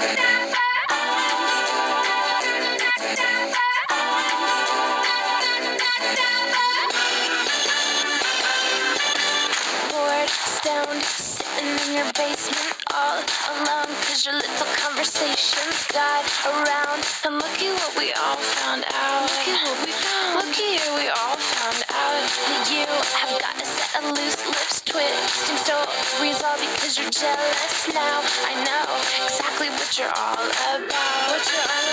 Bored, stoned, sitting in your basement all alone, 'cause your little conversations got around. And looky what we all found out. Looky here, we all found out that you have got a set of loose lips, twisting stories all because you're jealous now. I know exactly what you're all about.